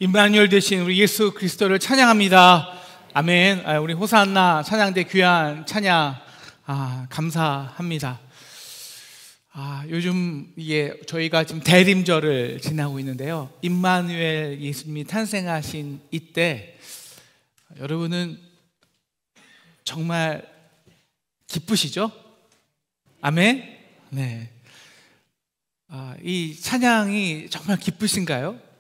임마누엘 되신 우리 예수 그리스도를 찬양합니다. 아멘. 우리 호산나 찬양대 귀한 찬양 감사합니다. 요즘 이게 저희가 지금 대림절을 지나고 있는데요, 임마누엘 예수님이 탄생하신 이때 여러분은 정말 기쁘시죠? 아멘. 네. 이 찬양이 정말 기쁘신가요?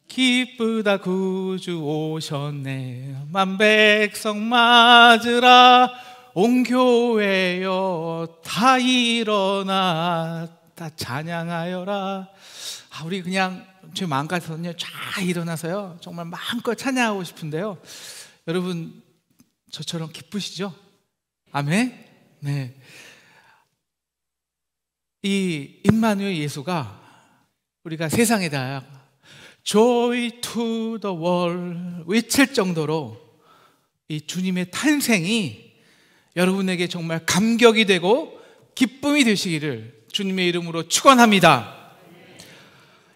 기쁘다 구주 오셨네, 만백성 맞으라, 온 교회여 다 일어나 다 찬양하여라. 우리 그냥 제 마음 같아서는요 쫙 일어나서요 정말 마음껏 찬양하고 싶은데요, 여러분 저처럼 기쁘시죠? 아멘. 네. 이 임마누엘 예수가 우리가 세상에다 Joy to the world 외칠 정도로 이 주님의 탄생이 여러분에게 정말 감격이 되고 기쁨이 되시기를 주님의 이름으로 축원합니다.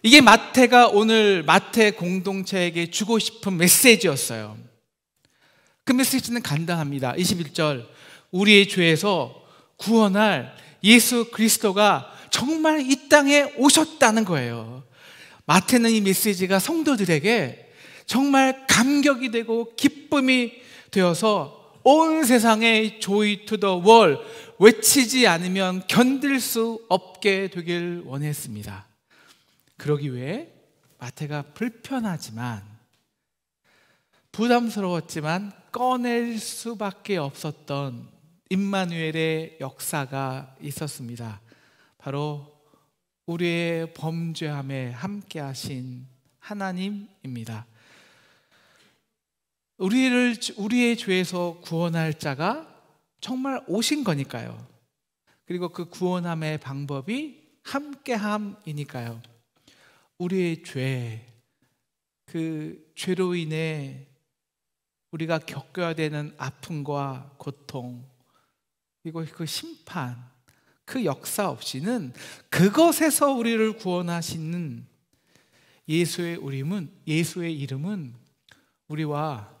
이게 마태가 오늘 마태 공동체에게 주고 싶은 메시지였어요. 그 메시지는 간단합니다. 21절, 우리의 죄에서 구원할 예수 그리스도가 정말 이 땅에 오셨다는 거예요. 마태는 이 메시지가 성도들에게 정말 감격이 되고 기쁨이 되어서 온 세상에 Joy to the world 외치지 않으면 견딜 수 없게 되길 원했습니다. 그러기 위해 마태가 불편하지만 부담스러웠지만 꺼낼 수밖에 없었던 임마누엘의 역사가 있었습니다. 바로 우리의 범죄함에 함께하신 하나님입니다. 우리의 죄에서 구원할 자가 정말 오신 거니까요. 그리고 그 구원함의 방법이 함께함이니까요. 우리의 죄, 그 죄로 인해 우리가 겪어야 되는 아픔과 고통, 그리고 그 심판, 그 역사 없이는, 그것에서 우리를 구원하시는 예수의 이름은 우리와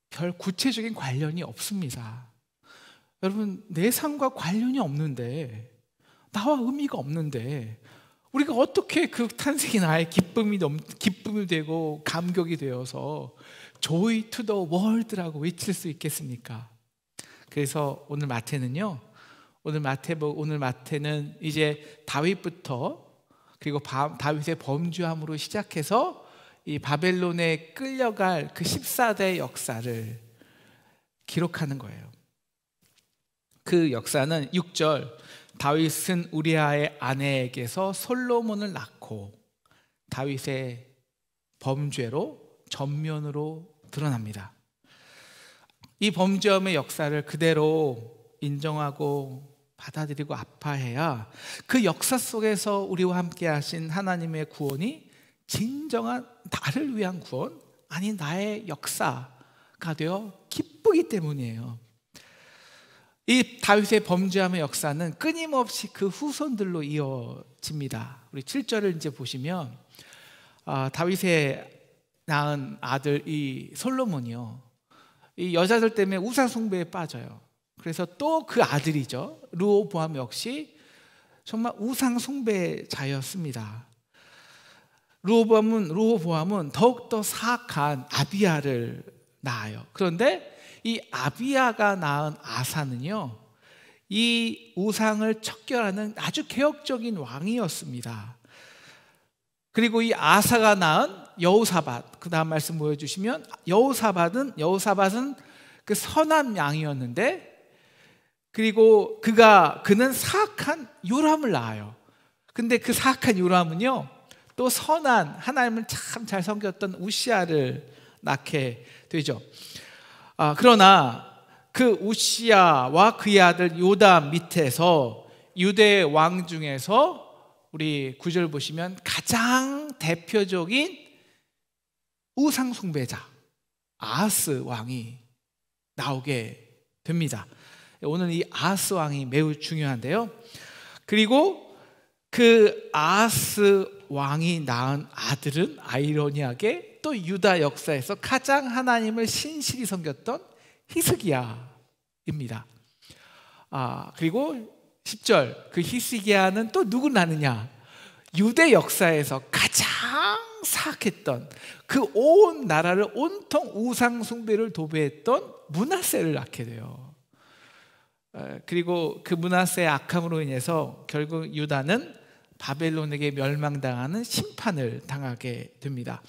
별 구체적인 관련이 없습니다. 여러분, 내 삶과 관련이 없는데, 나와 의미가 없는데 우리가 어떻게 그 탄생이 나의 기쁨이 되고 감격이 되어서 Joy to the world라고 외칠 수 있겠습니까? 그래서 오늘 마태는 이제 다윗부터, 그리고 다윗의 범죄함으로 시작해서 이 바벨론에 끌려갈 그 14대 역사를 기록하는 거예요. 그 역사는 6절, 다윗은 우리아의 아내에게서 솔로몬을 낳고 다윗의 범죄로 전면으로 드러납니다. 이 범죄함의 역사를 그대로 인정하고 받아들이고 아파해야 그 역사 속에서 우리와 함께 하신 하나님의 구원이 진정한 나를 위한 구원, 아니 나의 역사가 되어 기쁘기 때문이에요. 이 다윗의 범죄함의 역사는 끊임없이 그 후손들로 이어집니다. 우리 7절을 이제 보시면 다윗의 낳은 아들 이 솔로몬이요, 이 여자들 때문에 우상 숭배에 빠져요. 그래서 또 그 아들이죠, 르호보암 역시 정말 우상 숭배자였습니다. 르호보암은 더욱더 사악한 아비야를 낳아요. 그런데 이 아비야가 낳은 아사는요, 이 우상을 척결하는 아주 개혁적인 왕이었습니다. 그리고 이 아사가 낳은 여호사밧, 그 다음 말씀 보여주시면, 여호사밧은 그 선한 양이었는데, 그리고 그는 사악한 요람을 낳아요. 근데 그 사악한 요람은요, 또 선한, 하나님을 참 잘 섬겼던 우시야를 낳게 되죠. 그러나 그 우시야와 그의 아들 요담 밑에서 유대 왕 중에서 우리 9절 보시면 가장 대표적인 우상 숭배자 아하스 왕이 나오게 됩니다. 오늘 이 아하스 왕이 매우 중요한데요, 그리고 그 아하스 왕이 낳은 아들은 아이러니하게 또 유다 역사에서 가장 하나님을 신실히 섬겼던 히스기야입니다. 그리고 10절, 그 히스기야는 또 누구 낳느냐? 유대 역사에서 가장 사악했던, 그 온 나라를 온통 우상 숭배를 도배했던 므낫세를 낳게 돼요. 그리고 그 므낫세의 악함으로 인해서 결국 유다는 바벨론에게 멸망당하는 심판을 당하게 됩니다.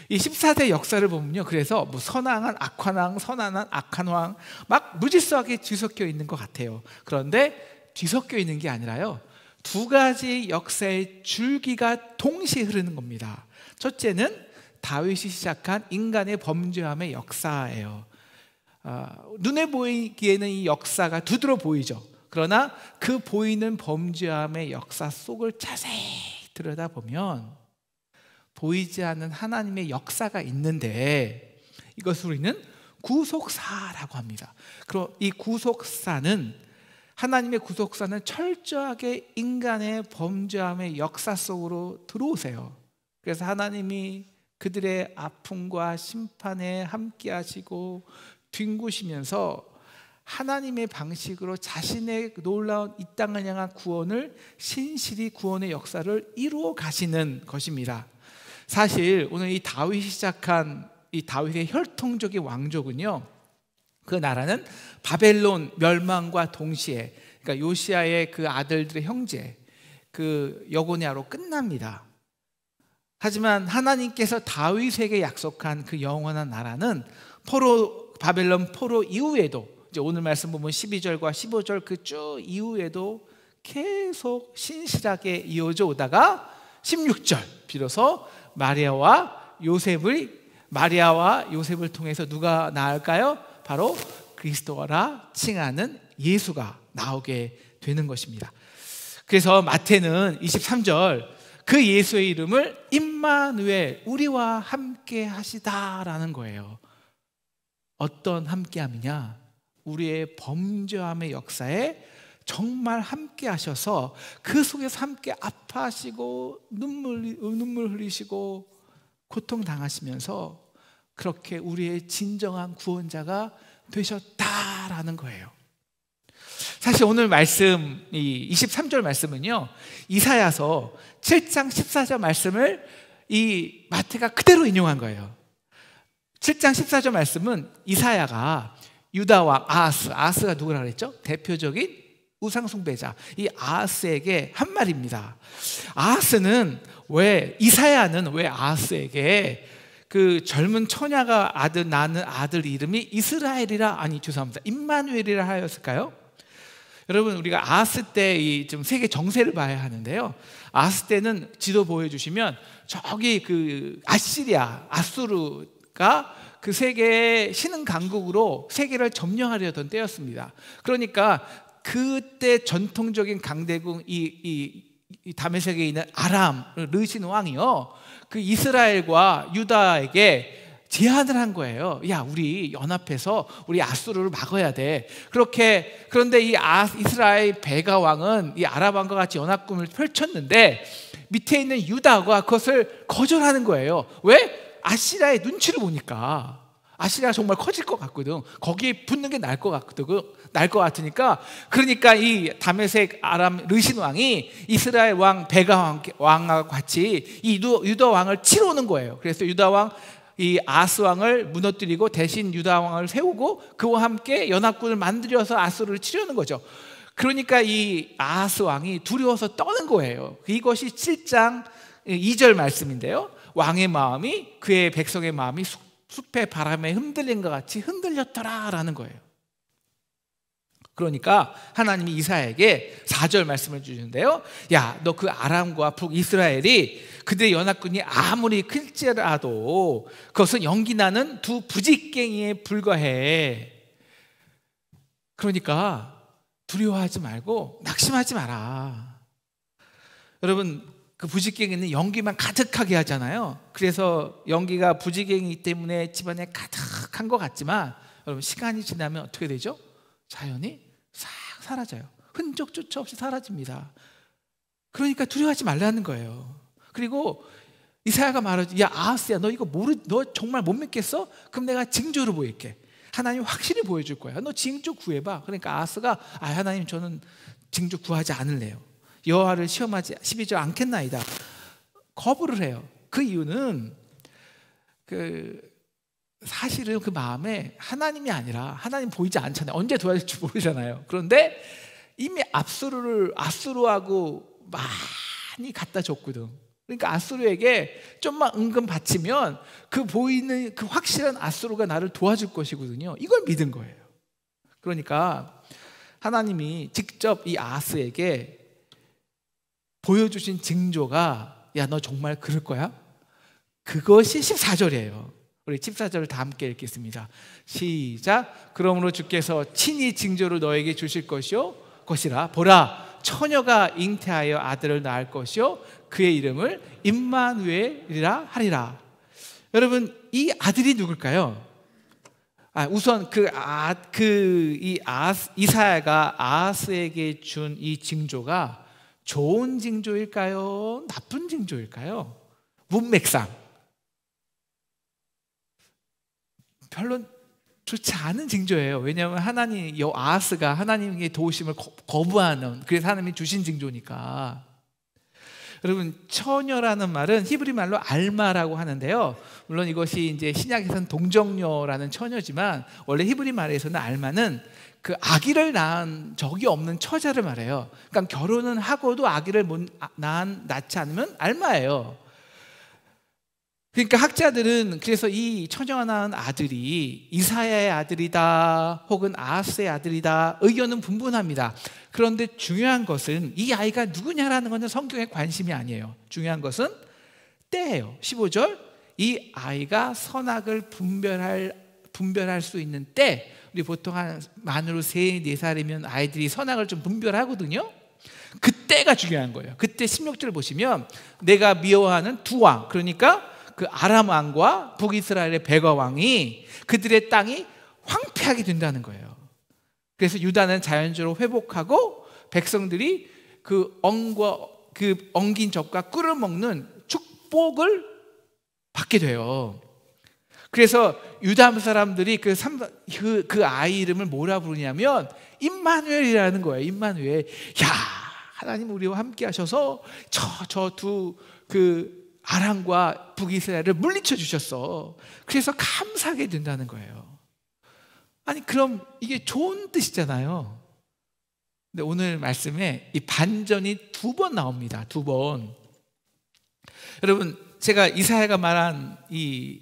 이 14대 역사를 보면요, 그래서 뭐 선왕한 악한 왕, 선한한 악한 왕, 막 무질서하게 뒤섞여 있는 것 같아요. 그런데 뒤섞여 있는 게 아니라요, 두 가지 역사의 줄기가 동시에 흐르는 겁니다. 첫째는 다윗이 시작한 인간의 범죄함의 역사예요. 눈에 보이기에는 이 역사가 두드러 보이죠. 그러나 그 보이는 범죄함의 역사 속을 자세히 들여다보면 보이지 않는 하나님의 역사가 있는데, 이것을 우리는 구속사라고 합니다. 그리고 이 구속사는, 하나님의 구속사는 철저하게 인간의 범죄함의 역사 속으로 들어오세요. 그래서 하나님이 그들의 아픔과 심판에 함께 하시고 뒹구시면서 하나님의 방식으로 자신의 놀라운 이 땅을 향한 구원을, 신실히 구원의 역사를 이루어 가시는 것입니다. 사실 오늘 이 다윗이 시작한 이 다윗의 혈통적인 왕족은요, 그 나라는 바벨론 멸망과 동시에, 그러니까 요시야의 그 아들들의 형제 그 여고냐로 끝납니다. 하지만 하나님께서 다윗에게 약속한 그 영원한 나라는 바벨론 포로 이후에도, 이제 오늘 말씀 보면 12절과 15절 그 쭉 이후에도 계속 신실하게 이어져 오다가 16절 비로소 마리아와 요셉을 통해서 누가 나을까요? 바로 그리스도라 칭하는 예수가 나오게 되는 것입니다. 그래서 마태는 23절 그 예수의 이름을 임마누엘, 우리와 함께 하시다라는 거예요. 어떤 함께함이냐? 우리의 범죄함의 역사에 정말 함께 하셔서 그 속에서 함께 아파하시고 눈물 흘리시고 고통당하시면서 그렇게 우리의 진정한 구원자가 되셨다라는 거예요. 사실 오늘 말씀, 이 23절 말씀은요, 이사야서 7장 14절 말씀을 이 마태가 그대로 인용한 거예요. 7장 14절 말씀은 이사야가 유다 왕 아하스가 누구라 그랬죠? 대표적인 우상 숭배자, 이 아하스에게 한 말입니다. 이사야는 왜 아하스에게 그 젊은 처녀가 낳는 아들 이름이 임마누엘이라 하였을까요? 여러분, 우리가 아하스 때 좀 세계 정세를 봐야 하는데요, 아하스 때는 지도 보여주시면 저기 그 아수르가 그 세계의 신흥 강국으로 세계를 점령하려던 때였습니다. 그러니까 그때 전통적인 강대국 이 다메섹에 있는 아람 르신 왕이요, 그 이스라엘과 유다에게 제안을 한 거예요. 야, 우리 연합해서 우리 아수르를 막아야 돼. 그런데 이 이스라엘 베가 왕은 이 아람 왕과 같이 연합군을 펼쳤는데 밑에 있는 유다가 그것을 거절하는 거예요. 왜? 아시리아의 눈치를 보니까. 아시리아가 정말 커질 것 같거든. 거기에 붙는 게 나을 것 같으니까. 그러니까 이 다메섹 아람 르신 왕이 이스라엘 왕 베가 왕과 같이 이 유다 왕을 치러 오는 거예요. 그래서 유다 왕 이 아스 왕을 무너뜨리고 대신 유다 왕을 세우고 그와 함께 연합군을 만들어서 아수르를 치려는 거죠. 그러니까 이 아하스 왕이 두려워서 떠는 거예요. 이것이 7장 2절 말씀인데요, 왕의 마음이 그의 백성의 마음이 숲의 바람에 흔들린 것 같이 흔들렸더라라는 거예요. 그러니까 하나님이 이사야에게 4절 말씀을 주시는데요, 야, 너 그 아람과 북이스라엘이 그들의 연합군이 아무리 클지라도 그것은 연기 나는 두 부직갱이에 불과해. 그러니까 두려워하지 말고 낙심하지 마라. 여러분, 그 부직갱이는 연기만 가득하게 하잖아요. 그래서 연기가 부직갱이 때문에 집안에 가득한 것 같지만 여러분, 시간이 지나면 어떻게 되죠? 자연히 싹 사라져요. 흔적조차 없이 사라집니다. 그러니까 두려워하지 말라는 거예요. 그리고 이사야가 말하죠. 야 아하스야, 너 정말 못 믿겠어? 그럼 내가 징조를 보일게. 하나님 확실히 보여줄 거야. 너 징조 구해봐. 그러니까 아하스가 하나님 저는 징조 구하지 않을래요. 여호와를 시험하지 12절 않겠나이다. 거부를 해요. 그 이유는 사실은 그 마음에 하나님이 아니라, 하나님 보이지 않잖아요. 언제 도와줄지 모르잖아요. 그런데 이미 아수르하고 많이 갖다 줬거든. 그러니까 아수르에게 좀만 은근 바치면 그 보이는 그 확실한 아수르가 나를 도와줄 것이거든요. 이걸 믿은 거예요. 그러니까 하나님이 직접 이 아하스에게 보여주신 징조가 야 너 정말 그럴 거야? 그것이 14절이에요. 우리 14절을 다 함께 읽겠습니다. 시작. 그러므로 주께서 친히 징조를 너에게 주실 것이라. 보라, 처녀가 잉태하여 아들을 낳을 것이요 그의 이름을 임마누엘이라 하리라. 여러분, 이 아들이 누굴까요? 우선 이사야가 아하스에게 준 이 징조가 좋은 징조일까요? 나쁜 징조일까요? 문맥상 별로 좋지 않은 징조예요. 왜냐하면 아하스가 하나님의 도우심을 거부하는, 그래서 하나님이 주신 징조니까. 여러분, 처녀라는 말은 히브리 말로 알마라고 하는데요. 물론 이것이 이제 신약에서는 동정녀라는 처녀지만 원래 히브리 말에서는 알마는 그 아기를 낳은 적이 없는 처자를 말해요. 그러니까 결혼은 하고도 아기를 낳지 않으면 알마예요. 그러니까 학자들은 그래서 이 처녀가 낳은 아들이 이사야의 아들이다 혹은 아하스의 아들이다 의견은 분분합니다. 그런데 중요한 것은 이 아이가 누구냐라는 것은 성경에 관심이 아니에요. 중요한 것은 때예요. 15절, 이 아이가 선악을 분별할 수 있는 때. 우리 보통 한 만으로 3, 4살이면 아이들이 선악을 좀 분별하거든요. 그때가 중요한 거예요. 그때 16절을 보시면 내가 미워하는 두 왕, 그러니까 그 아람 왕과 북이스라엘의 베가 왕이 그들의 땅이 황폐하게 된다는 거예요. 그래서 유다는 자연적으로 회복하고 백성들이 그 엉긴 젖과 꿀을 먹는 축복을 받게 돼요. 그래서 유다 사람들이 그 아이 이름을 뭐라 부르냐면 임마누엘이라는 거예요. 임마누엘. 야, 하나님 우리와 함께 하셔서 저 두 아람과 북이스라엘을 물리쳐 주셨어. 그래서 감사하게 된다는 거예요. 아니 그럼 이게 좋은 뜻이잖아요. 근데 오늘 말씀에 이 반전이 2번 나옵니다. 2번. 여러분, 제가 이사야가 말한 이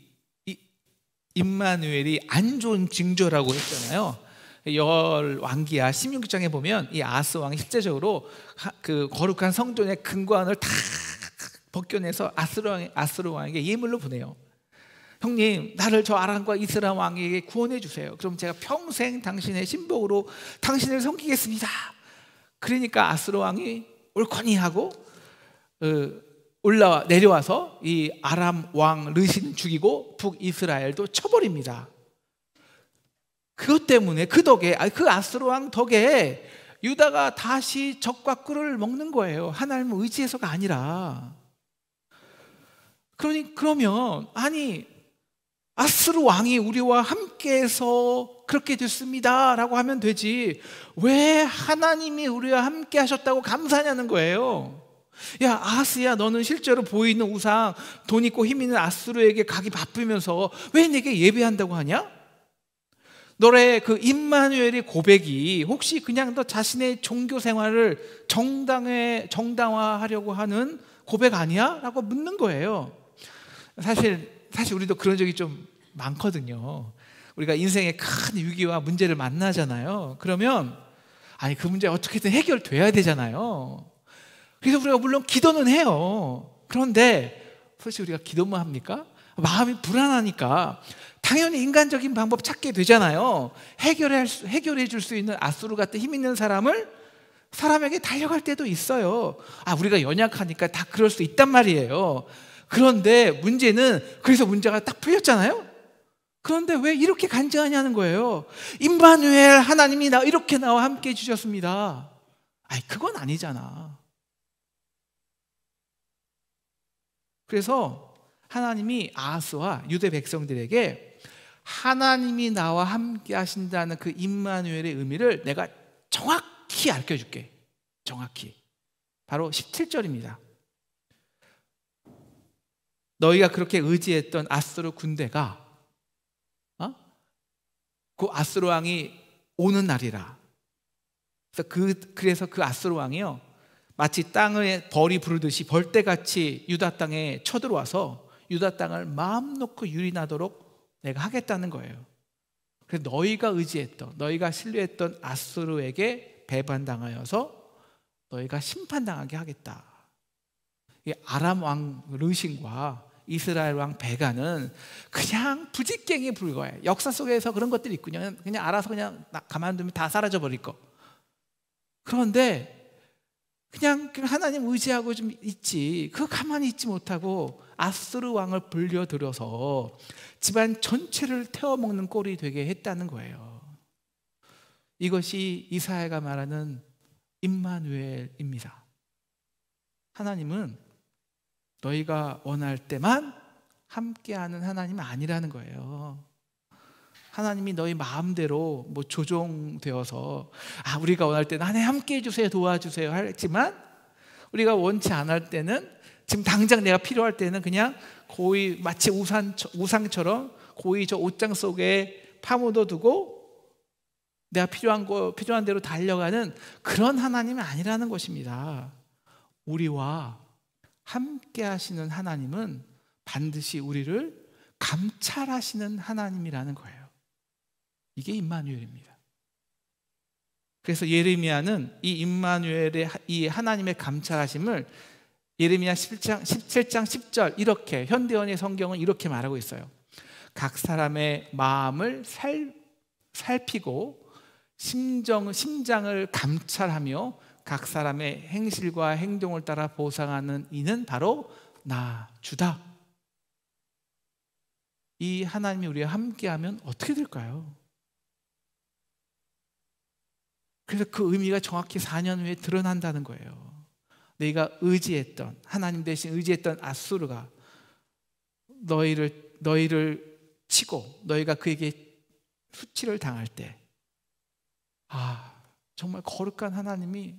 임마누엘이 안 좋은 징조라고 했잖아요. 열왕기야 16장에 보면 이 아하스 왕이 실제적으로 그 거룩한 성전의 금관을 다 벗겨내서 아스루 왕에게 예물로 보내요. 형님, 나를 저 아람과 이스라엘 왕에게 구원해 주세요. 그럼 제가 평생 당신의 신복으로 당신을 섬기겠습니다. 그러니까 아스루 왕이 옳거니 하고 내려와서 이 아람 왕 르신 죽이고 북이스라엘도 쳐버립니다. 그것 때문에 그 아스루 왕 덕에 유다가 다시 젖과 꿀을 먹는 거예요. 하나님을 의지해서가 아니라. 그러면 아스루 왕이 우리와 함께해서 그렇게 됐습니다 라고 하면 되지, 왜 하나님이 우리와 함께 하셨다고 감사하냐는 거예요. 야 아하스야, 너는 실제로 보이는 우상, 돈 있고 힘 있는 아수르에게 가기 바쁘면서 왜 내게 예배한다고 하냐? 너의 그 임마누엘의 고백이 혹시 그냥 너 자신의 종교 생활을 정당화하려고 하는 고백 아니야? 라고 묻는 거예요. 사실 우리도 그런 적이 좀 많거든요. 우리가 인생의 큰 위기와 문제를 만나잖아요. 그러면 그 문제 어떻게든 해결돼야 되잖아요. 그래서 우리가 물론 기도는 해요. 그런데 솔직히 우리가 기도만 합니까? 마음이 불안하니까 당연히 인간적인 방법 찾게 되잖아요. 해결해 줄 수 있는 아수르 같은 힘 있는 사람에게 달려갈 때도 있어요. 우리가 연약하니까 다 그럴 수 있단 말이에요. 그런데 문제는, 그래서 문제가 딱 풀렸잖아요. 그런데 왜 이렇게 간증하냐는 거예요. 임마누엘, 하나님이 이렇게 나와 함께 해주셨습니다. 그건 아니잖아. 그래서 하나님이 아하스와 유대 백성들에게 하나님이 나와 함께 하신다는 그 임마누엘의 의미를 내가 정확히 알려줄게. 정확히. 바로 17절입니다. 너희가 그렇게 의지했던 아수르 군대가 그 아수르 왕이 오는 날이라. 그래서 그 아수르 왕이요, 마치 땅에 벌이 부르듯이 벌떼같이 유다 땅에 쳐들어와서 유다 땅을 마음 놓고 유린하도록 내가 하겠다는 거예요. 그래서 너희가 의지했던, 너희가 신뢰했던 아수르에게 배반당하여서 너희가 심판당하게 하겠다. 이 아람 왕 르신과 이스라엘 왕 베가는 그냥 부직갱에 불과해. 역사 속에서 그런 것들이 있군요. 그냥 알아서 그냥 가만두면 다 사라져 버릴 거. 그런데 그냥 하나님 의지하고 좀 있지, 그거 가만히 있지 못하고 아수르 왕을 불려들여서 집안 전체를 태워먹는 꼴이 되게 했다는 거예요. 이것이 이사야가 말하는 임마누엘입니다. 하나님은 너희가 원할 때만 함께하는 하나님은 아니라는 거예요. 하나님이 너희 마음대로 뭐 조종되어서 우리가 원할 때는 하나님 함께 해주세요, 도와주세요 했지만, 우리가 원치 않을 때는, 지금 당장 내가 필요할 때는 그냥 고이 마치 우상처럼 고이 저 옷장 속에 파묻어 두고 내가 필요한 대로 달려가는 그런 하나님은 아니라는 것입니다. 우리와 함께 하시는 하나님은 반드시 우리를 감찰하시는 하나님이라는 거예요. 이게 임마누엘입니다. 그래서 예레미야는 이 임마누엘의 이 하나님의 감찰하심을 예레미야 17장 10절 이렇게, 현대언의 성경은 이렇게 말하고 있어요. 각 사람의 마음을 살피고 심장을 감찰하며 각 사람의 행실과 행동을 따라 보상하는 이는 바로 나 주다. 이 하나님이 우리와 함께하면 어떻게 될까요? 그래서 그 의미가 정확히 4년 후에 드러난다는 거예요. 너희가 의지했던, 하나님 대신 의지했던 아수르가 너희를 치고 너희가 그에게 수치를 당할 때, 정말 거룩한 하나님이,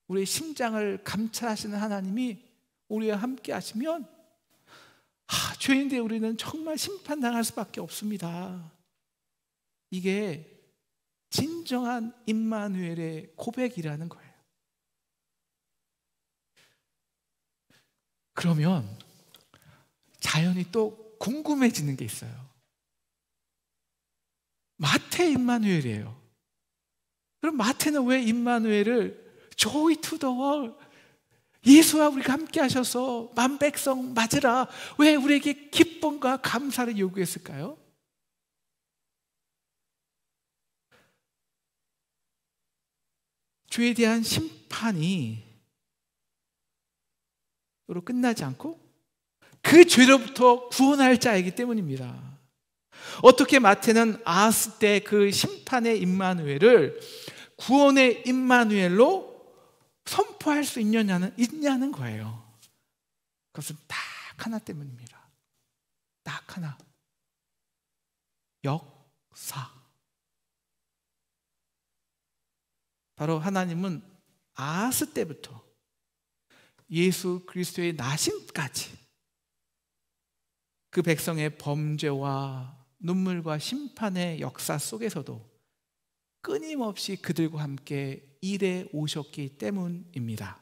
우리의 심장을 감찰하시는 하나님이 우리와 함께 하시면 죄인데 우리는 정말 심판당할 수밖에 없습니다. 이게 진정한 임마누엘의 고백이라는 거예요. 그러면 자연히 또 궁금해지는 게 있어요. 마태 임마누엘이에요. 그럼 마태는 왜 임마누엘을 Joy to the world, 예수와 우리가 함께 하셔서 만백성 맞으라, 왜 우리에게 기쁨과 감사를 요구했을까요? 죄에 대한 심판이 으로 끝나지 않고 그 죄로부터 구원할 자이기 때문입니다. 어떻게 마태는 아하스 때 그 심판의 임마누엘을 구원의 임마누엘로 선포할 수 있냐는 거예요. 그것은 딱 하나 때문입니다. 딱 하나. 역사. 바로 하나님은 아하스 때부터 예수 그리스도의 나심까지 그 백성의 범죄와 눈물과 심판의 역사 속에서도 끊임없이 그들과 함께 일해 오셨기 때문입니다.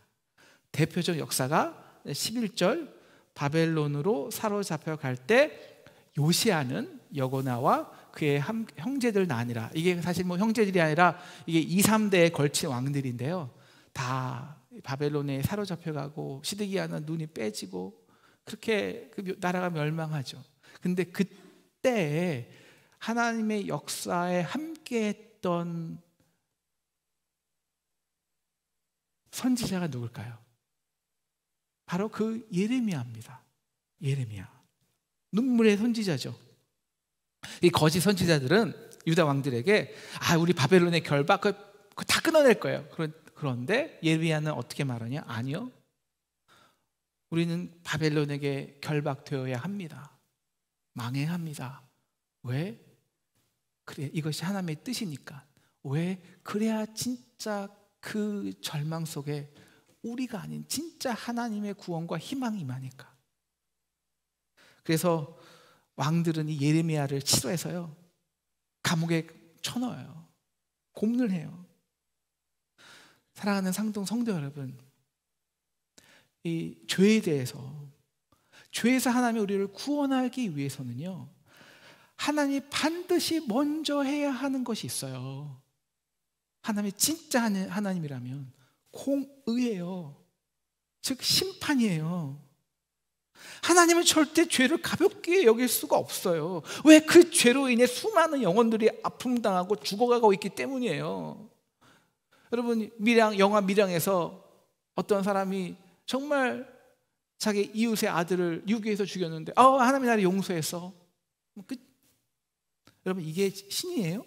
대표적 역사가 11절 바벨론으로 사로잡혀 갈 때 요시아는 여고나와 그의 형제들 나니라. 이게 사실 뭐 형제들이 아니라 이게 2, 3대에 걸친 왕들인데요. 다 바벨론에 사로잡혀가고 시드기야는 눈이 빼지고 그렇게 그 나라가 멸망하죠. 근데 그때 하나님의 역사에 함께했던 선지자가 누굴까요? 바로 그 예레미야입니다. 예레미야. 눈물의 선지자죠. 이 거짓 선지자들은 유다 왕들에게 우리 바벨론의 결박 그거 다 끊어낼 거예요. 그런데 예레미야는 어떻게 말하냐? 아니요. 우리는 바벨론에게 결박되어야 합니다. 망해야 합니다. 왜? 그래, 이것이 하나님의 뜻이니까. 왜? 그래야 진짜 그 절망 속에 우리가 아닌 진짜 하나님의 구원과 희망이 임하니까. 그래서 왕들은 이 예레미야를 치료해서요, 감옥에 쳐넣어요. 고문을 해요. 사랑하는 상동 성도 여러분, 이 죄에 대해서, 죄에서 하나님이 우리를 구원하기 위해서는요, 하나님이 반드시 먼저 해야 하는 것이 있어요. 하나님이 진짜 하나님이라면 공의예요. 즉 심판이에요. 하나님은 절대 죄를 가볍게 여길 수가 없어요. 왜? 그 죄로 인해 수많은 영혼들이 아픔당하고 죽어가고 있기 때문이에요. 여러분, 영화 밀양에서 어떤 사람이 정말 자기 이웃의 아들을 유기해서 죽였는데 하나님이 나를 용서했어. 여러분, 이게 신이에요?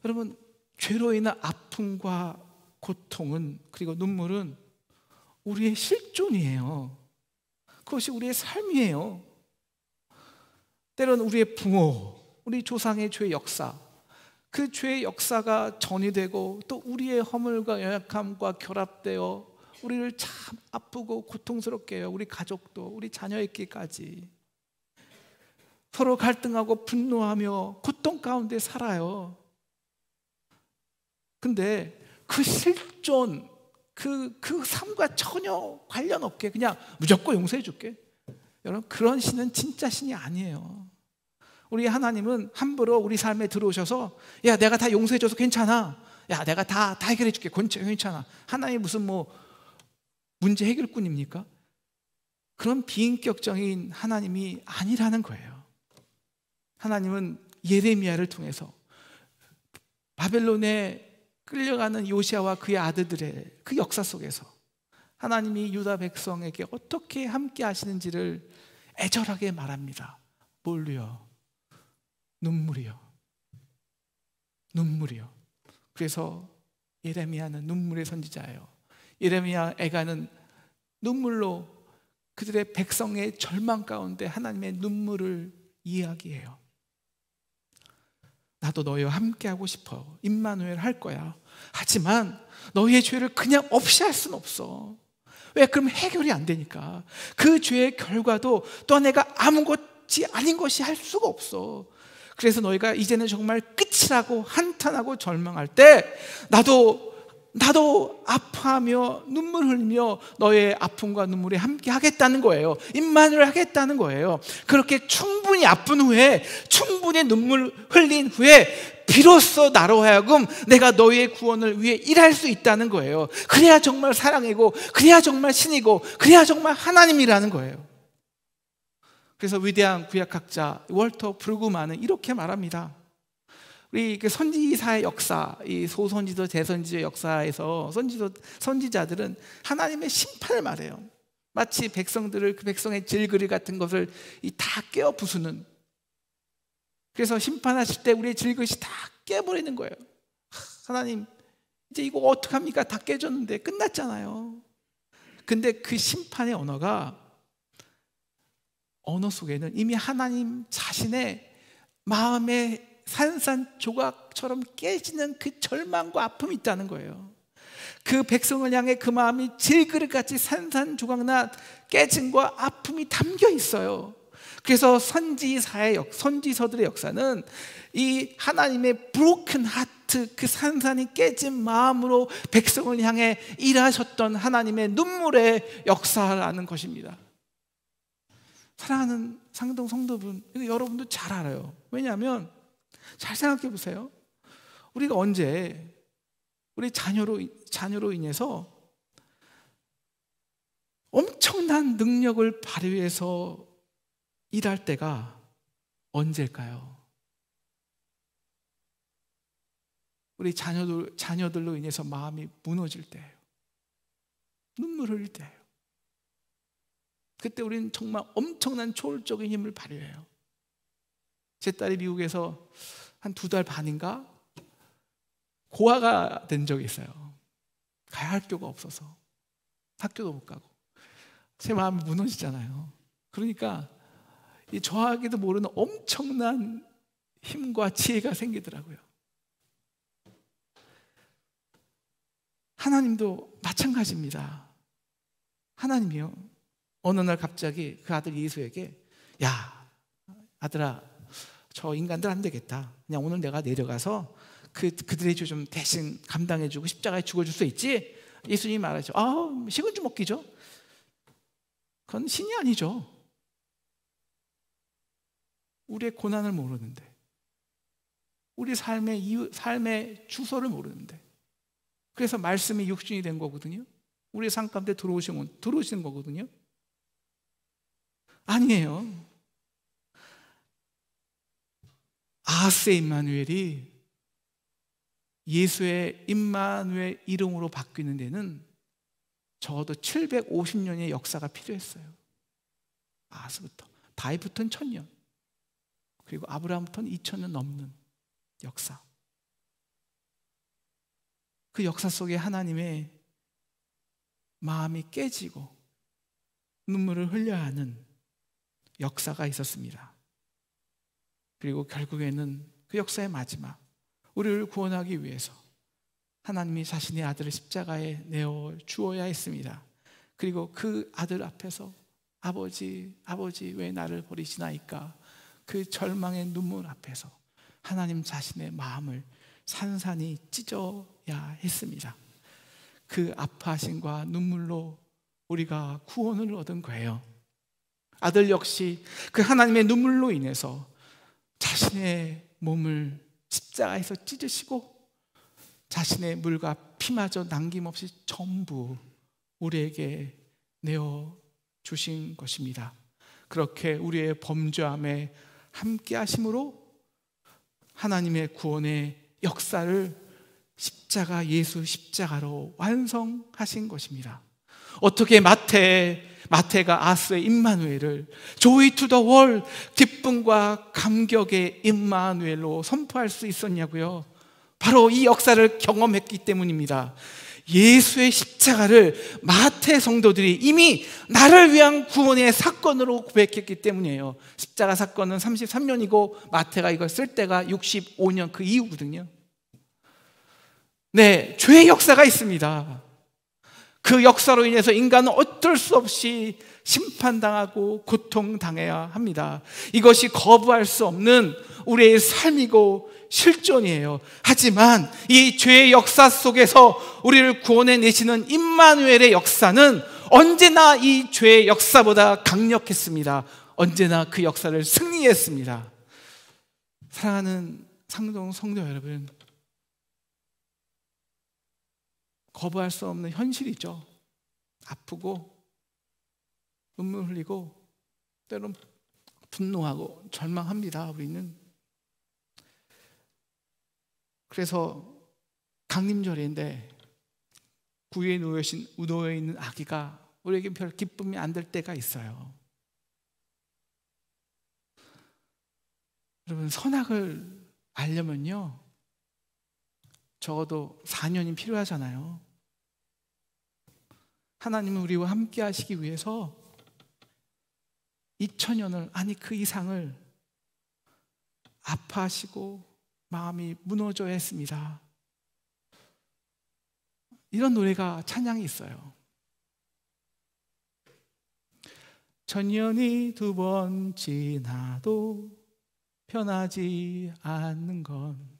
여러분, 죄로 인한 아픔과 고통은, 그리고 눈물은 우리의 실존이에요. 그것이 우리의 삶이에요. 때로는 우리의 부모, 우리 조상의 죄의 역사, 그 죄의 역사가 전이되고 또 우리의 허물과 연약함과 결합되어 우리를 참 아프고 고통스럽게 해요. 우리 가족도, 우리 자녀에게까지 서로 갈등하고 분노하며 고통 가운데 살아요. 근데 그 실존, 그 삶과 전혀 관련 없게 그냥 무조건 용서해 줄게, 여러분, 그런 신은 진짜 신이 아니에요. 우리 하나님은 함부로 우리 삶에 들어오셔서 야, 내가 다 용서해 줘서 괜찮아, 야, 내가 다 해결해 줄게, 괜찮아. 하나님이 무슨 문제 해결꾼입니까? 그런 비인격적인 하나님이 아니라는 거예요. 하나님은 예레미야를 통해서 바벨론에 끌려가는 요시아와 그의 아들들의 그 역사 속에서 하나님이 유다 백성에게 어떻게 함께 하시는지를 애절하게 말합니다. 뭘로요? 눈물이요. 그래서 예레미야는 눈물의 선지자예요. 예레미야 애가는 눈물로 그들의 백성의 절망 가운데 하나님의 눈물을 이야기해요. 나도 너희와 함께하고 싶어. 임마누엘 할 거야. 하지만 너희의 죄를 그냥 없이 할 수는 없어. 왜? 그럼 해결이 안 되니까. 그 죄의 결과도 또 내가 아무것이 아닌 것이 할 수가 없어. 그래서 너희가 이제는 정말 끝이라고 한탄하고 절망할 때 나도 아파하며 눈물 흘리며 너의 아픔과 눈물에 함께 하겠다는 거예요. 임마누엘 하겠다는 거예요. 그렇게 충분히 아픈 후에, 충분히 눈물 흘린 후에 비로소 나로 하여금 내가 너희의 구원을 위해 일할 수 있다는 거예요. 그래야 정말 사랑이고, 그래야 정말 신이고, 그래야 정말 하나님이라는 거예요. 그래서 위대한 구약학자 월터 브루그만은 이렇게 말합니다. 우리 그 선지사의 역사, 이 소선지도 대선지의 역사에서 선지자들은 하나님의 심판을 말해요. 마치 백성들을, 그 백성의 질그리 같은 것을 다 깨어 부수는, 그래서 심판하실 때 우리의 질그릇이 다 깨버리는 거예요. 하나님, 이제 이거 어떡합니까? 다 깨졌는데 끝났잖아요. 근데 그 심판의 언어 속에는 이미 하나님 자신의 마음의 산산조각처럼 깨지는 그 절망과 아픔이 있다는 거예요. 그 백성을 향해 그 마음이 질그릇같이 산산조각난 깨짐과 아픔이 담겨 있어요. 그래서 선지서들의 역사는 이 하나님의 broken heart, 그 산산이 깨진 마음으로 백성을 향해 일하셨던 하나님의 눈물의 역사라는 것입니다. 사랑하는 상동 성도분, 이거 여러분도 잘 알아요. 왜냐하면 잘 생각해 보세요. 우리가 언제 우리 자녀로 인해서 엄청난 능력을 발휘해서 일할 때가 언제일까요? 우리 자녀들로 인해서 마음이 무너질 때예요. 눈물 흘릴 때예요. 그때 우리는 정말 엄청난 초월적인 힘을 발휘해요. 제 딸이 미국에서 한 2달 반인가 고아가 된 적이 있어요. 가야 할 데가 없어서. 학교도 못 가고 제 마음이 무너지잖아요. 그러니까 이 저하기도 모르는 엄청난 힘과 지혜가 생기더라고요. 하나님도 마찬가지입니다. 하나님이요, 어느 날 갑자기 그 아들 예수에게, 야 아들아, 저 인간들 안 되겠다. 그냥 오늘 내가 내려가서 그들의 죄 좀 대신 감당해주고 십자가에 죽어줄 수 있지? 예수님이 말하죠. 식은 죽 먹기죠. 그건 신이 아니죠. 우리의 고난을 모르는데, 우리 삶의 주소를 모르는데, 그래서 말씀이 육신이 된 거거든요. 우리의 삶 가운데 들어오시는 거거든요. 아니에요. 아하스의 임마누엘이 예수의 임마누엘 이름으로 바뀌는 데는 적어도 750년의 역사가 필요했어요. 아하스부터, 다윗부터는 1000년, 그리고 아브라함부터는 2000년 넘는 역사. 그 역사 속에 하나님의 마음이 깨지고 눈물을 흘려야 하는 역사가 있었습니다. 그리고 결국에는 그 역사의 마지막, 우리를 구원하기 위해서 하나님이 자신의 아들을 십자가에 내어 주어야 했습니다. 그리고 그 아들 앞에서 아버지, 아버지 왜 나를 버리시나이까, 그 절망의 눈물 앞에서 하나님 자신의 마음을 산산이 찢어야 했습니다. 그 아파하심과 눈물로 우리가 구원을 얻은 거예요. 아들 역시 그 하나님의 눈물로 인해서 자신의 몸을 십자가에서 찢으시고 자신의 물과 피마저 남김없이 전부 우리에게 내어 주신 것입니다. 그렇게 우리의 범죄함에 함께 하심으로 하나님의 구원의 역사를 예수 십자가로 완성하신 것입니다. 어떻게 마태가 아하스의 임마누엘을 Joy to the world, 기쁨과 감격의 임마누엘로 선포할 수 있었냐고요? 바로 이 역사를 경험했기 때문입니다. 예수의 십자가를 마태 성도들이 이미 나를 위한 구원의 사건으로 고백했기 때문이에요. 십자가 사건은 33년이고 마태가 이걸 쓸 때가 65년 그 이후거든요. 네, 죄의 역사가 있습니다. 그 역사로 인해서 인간은 어쩔 수 없이 심판당하고 고통당해야 합니다. 이것이 거부할 수 없는 우리의 삶이고 실존이에요. 하지만 이 죄의 역사 속에서 우리를 구원해 내시는 임마누엘의 역사는 언제나 이 죄의 역사보다 강력했습니다. 언제나 그 역사를 승리했습니다. 사랑하는 상동 성도 여러분, 거부할 수 없는 현실이죠. 아프고 눈물 흘리고 때론 분노하고 절망합니다. 우리는. 그래서 강림절인데 구유에 놓여 있는 아기가 우리에게 별 기쁨이 안 될 때가 있어요. 여러분, 선악을 알려면요 적어도 4년이 필요하잖아요. 하나님은 우리와 함께 하시기 위해서 2000년을, 아니 그 이상을 아파하시고 마음이 무너져야 했습니다. 이런 노래가, 찬양이 있어요. 천년이 2번 지나도 변하지 않는 건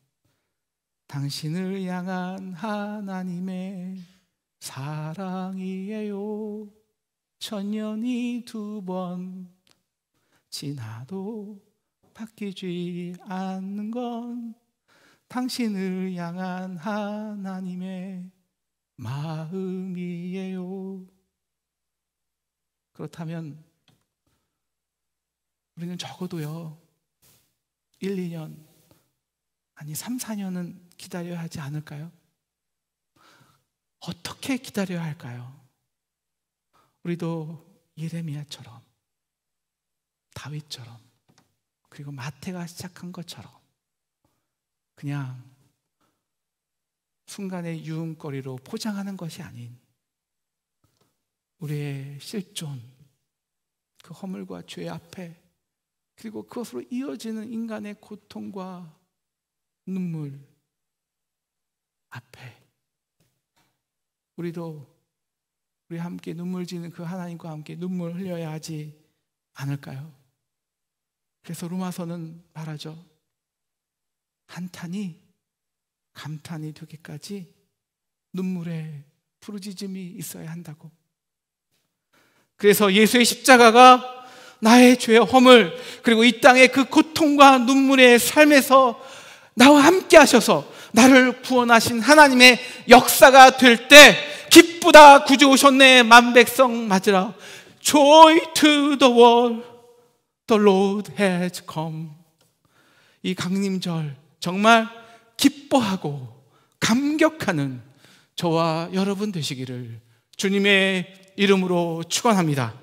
당신을 향한 하나님의 사랑이에요. 천년이 2번 지나도 바뀌지 않는 건 당신을 향한 하나님의 마음이에요. 그렇다면 우리는 적어도요 1, 2년, 아니 3, 4년은 기다려야 하지 않을까요? 어떻게 기다려야 할까요? 우리도 예레미야처럼, 다윗처럼, 그리고 마태가 시작한 것처럼 그냥 순간의 유흥거리로 포장하는 것이 아닌 우리의 실존, 그 허물과 죄 앞에, 그리고 그것으로 이어지는 인간의 고통과 눈물 앞에 우리 함께 눈물 지는 그 하나님과 함께 눈물 흘려야 하지 않을까요? 그래서 로마서는 말하죠. 한탄이 감탄이 되기까지 눈물의 부르짖음이 있어야 한다고. 그래서 예수의 십자가가 나의 죄의 허물, 그리고 이 땅의 그 고통과 눈물의 삶에서 나와 함께 하셔서 나를 구원하신 하나님의 역사가 될 때, 기쁘다 구주 오셨네 만백성 맞으라, Joy to the world, the Lord has come. 이 강림절 정말 기뻐하고 감격하는 저와 여러분 되시기를 주님의 이름으로 축원합니다.